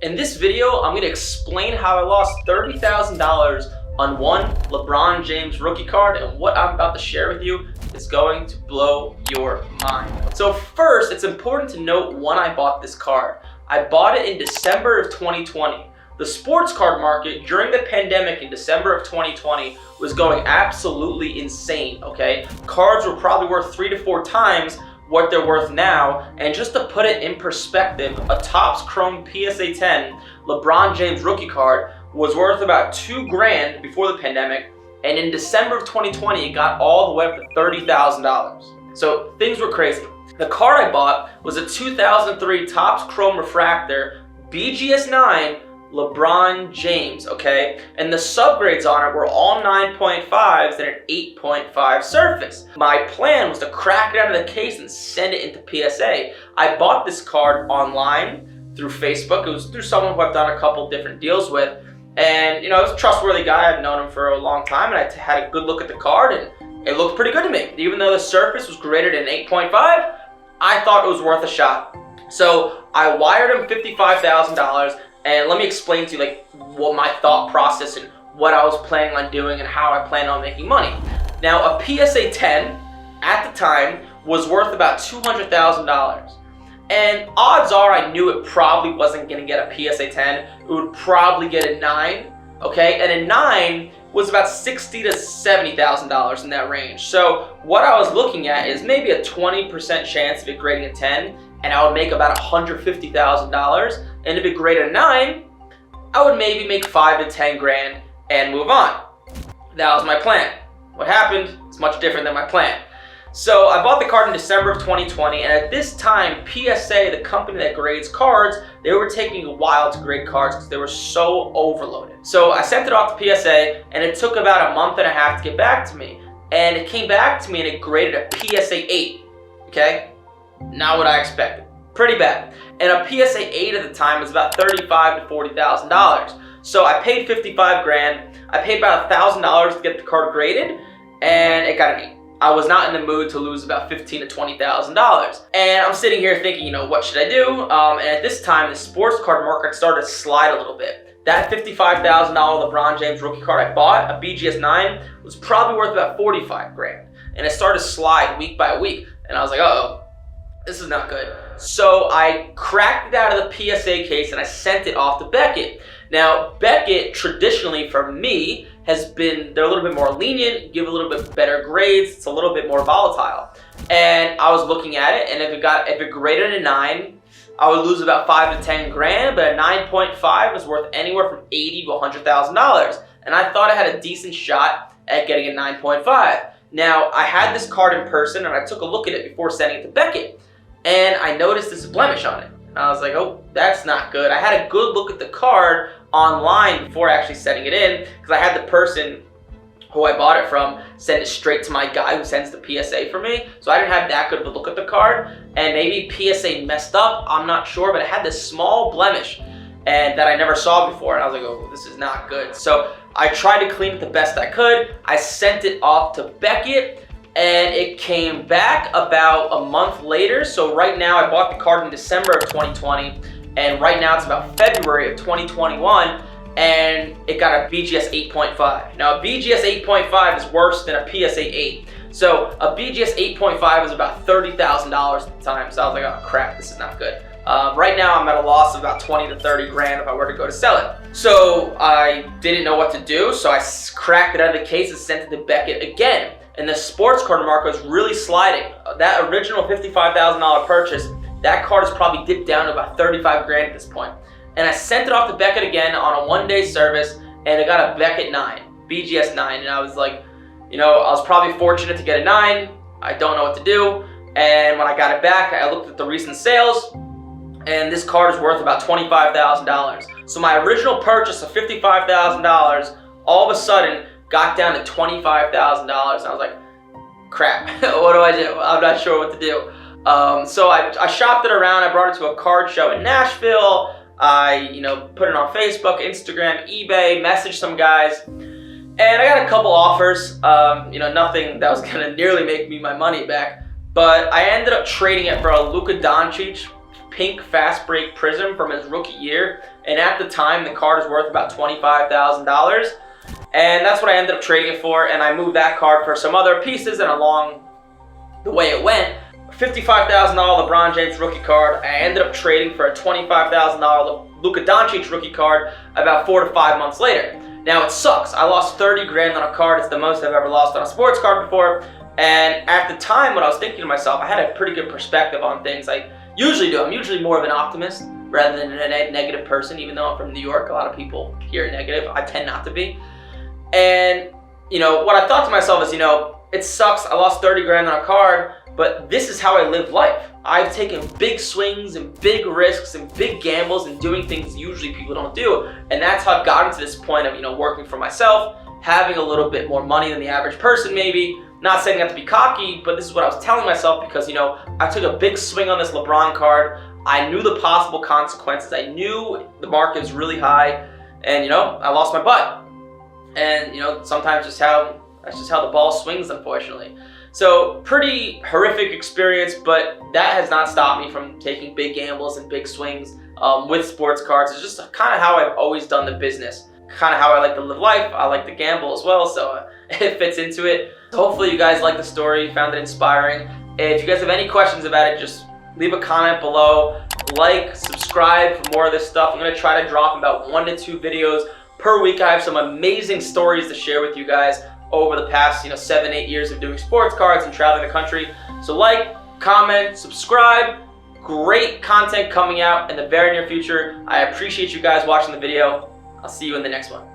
In this video, I'm going to explain how I lost $30,000 on one LeBron James rookie card, and what I'm about to share with you is going to blow your mind. So first, it's important to note when I bought this card. I bought it in December of 2020. The sports card market during the pandemic in December of 2020 was going absolutely insane, okay? Cards were probably worth 3 to 4 times what they're worth now, and just to put it in perspective, a Topps Chrome PSA 10 LeBron James rookie card was worth about $2,000 before the pandemic, and in December of 2020 it got all the way up to $30,000. So things were crazy. The card I bought was a 2003 Topps Chrome Refractor BGS 9 LeBron James, okay? And the subgrades on it were all 9.5s and an 8.5 surface. My plan was to crack it out of the case and send it into PSA. I bought this card online through Facebook. It was through someone who I've done a couple different deals with. And, you know, it was a trustworthy guy. I've known him for a long time, and I had a good look at the card, and it looked pretty good to me. Even though the surface was greater than 8.5, I thought it was worth a shot. So I wired him $55,000. And let me explain to you like what my thought process and what I was planning on doing and how I plan on making money. Now, a PSA 10 at the time was worth about $200,000. And odds are I knew it probably wasn't going to get a PSA 10. It would probably get a 9, okay? And a 9 was about $60,000 to $70,000 in that range. So what I was looking at is maybe a 20% chance of it grading a 10, and I would make about $150,000. And if it graded a 9, I would maybe make 5 to 10 grand and move on. That was my plan. What happened is much different than my plan. So I bought the card in December of 2020, and at this time, PSA, the company that grades cards, they were taking a while to grade cards because they were so overloaded. So I sent it off to PSA, and it took about a month and a half to get back to me. And it came back to me and it graded a PSA 8, okay? Not what I expected. Pretty bad. And a PSA 8 at the time was about $35,000 to $40,000. So I paid 55 grand. I paid about $1,000 to get the card graded, and it got an 8. I was not in the mood to lose about $15,000 to $20,000. And I'm sitting here thinking, you know, what should I do? And at this time, the sports card market started to slide a little bit. That $55,000 LeBron James rookie card I bought, a BGS 9, was probably worth about 45 grand. And it started to slide week by week. And I was like, uh-oh, this is not good. So I cracked it out of the PSA case and I sent it off to Beckett. Now, Beckett, traditionally for me, they're a little bit more lenient, give a little bit better grades, it's a little bit more volatile. And I was looking at it, and if it graded a 9, I would lose about 5 to 10 grand, but a 9.5 is worth anywhere from $80,000 to $100,000. And I thought I had a decent shot at getting a 9.5. Now, I had this card in person, and I took a look at it before sending it to Beckett. And I noticed this blemish on it. And I was like, oh, that's not good. I had a good look at the card online before actually sending it in, because I had the person who I bought it from send it straight to my guy who sends the PSA for me. So I didn't have that good of a look at the card. And maybe PSA messed up, I'm not sure, but it had this small blemish and that I never saw before. And I was like, oh, this is not good. So I tried to clean it the best I could. I sent it off to Beckett, and it came back about a month later. So right now, I bought the card in December of 2020, and right now it's about February of 2021, and it got a BGS 8.5. Now, a BGS 8.5 is worse than a PSA 8. So a BGS 8.5 was about $30,000 at the time, so I was like, oh crap, this is not good. Right now, I'm at a loss of about 20 to 30 grand if I were to go to sell it. So I didn't know what to do, so I cracked it out of the case and sent it to Beckett again. And the sports card market was really sliding. That original $55,000 purchase, that card has probably dipped down to about 35 grand at this point. And I sent it off to Beckett again on a one-day service, and I got a Beckett 9, BGS 9. And I was like, you know, I was probably fortunate to get a 9. I don't know what to do. And when I got it back, I looked at the recent sales, and this card is worth about $25,000. So my original purchase of $55,000 all of a sudden got down to $25,000. And I was like, crap, what do I do? I'm not sure what to do. So I shopped it around. I brought it to a card show in Nashville. I, put it on Facebook, Instagram, eBay, messaged some guys, and I got a couple offers. Nothing that was gonna nearly make me my money back, but I ended up trading it for a Luka Doncic pink fast break Prism from his rookie year, and at the time the card was worth about $25,000, and that's what I ended up trading it for. And I moved that card for some other pieces, and along the way it went, $55,000 LeBron James rookie card, I ended up trading for a $25,000 Luka Doncic rookie card about 4 to 5 months later. Now it sucks. I lost 30 grand on a card. It's the most I've ever lost on a sports card before. And at the time, when I was thinking to myself, I had a pretty good perspective on things. I usually do. I'm usually more of an optimist rather than a negative person, even though I'm from New York. A lot of people hear negative. I tend not to be. And, what I thought to myself is, it sucks. I lost 30 grand on a card, but this is how I live life. I've taken big swings and big risks and big gambles and doing things usually people don't do. And that's how I've gotten to this point of, working for myself, having a little bit more money than the average person maybe. Not saying that to be cocky, but this is what I was telling myself because, I took a big swing on this LeBron card. I knew the possible consequences. I knew the market was really high, and, I lost my butt. And, sometimes that's just how the ball swings, unfortunately. So pretty horrific experience, but that has not stopped me from taking big gambles and big swings with sports cards. It's just kind of how I've always done the business. Kind of how I like to live life. I like to gamble as well, so it fits into it. So hopefully you guys liked the story, found it inspiring. If you guys have any questions about it, just leave a comment below. Like, subscribe for more of this stuff. I'm going to try to drop about 1 to 2 videos per week. I have some amazing stories to share with you guys over the past 7-8 years of doing sports cards and traveling the country. So like, comment, subscribe. Great content coming out in the very near future. I appreciate you guys watching the video. I'll see you in the next one.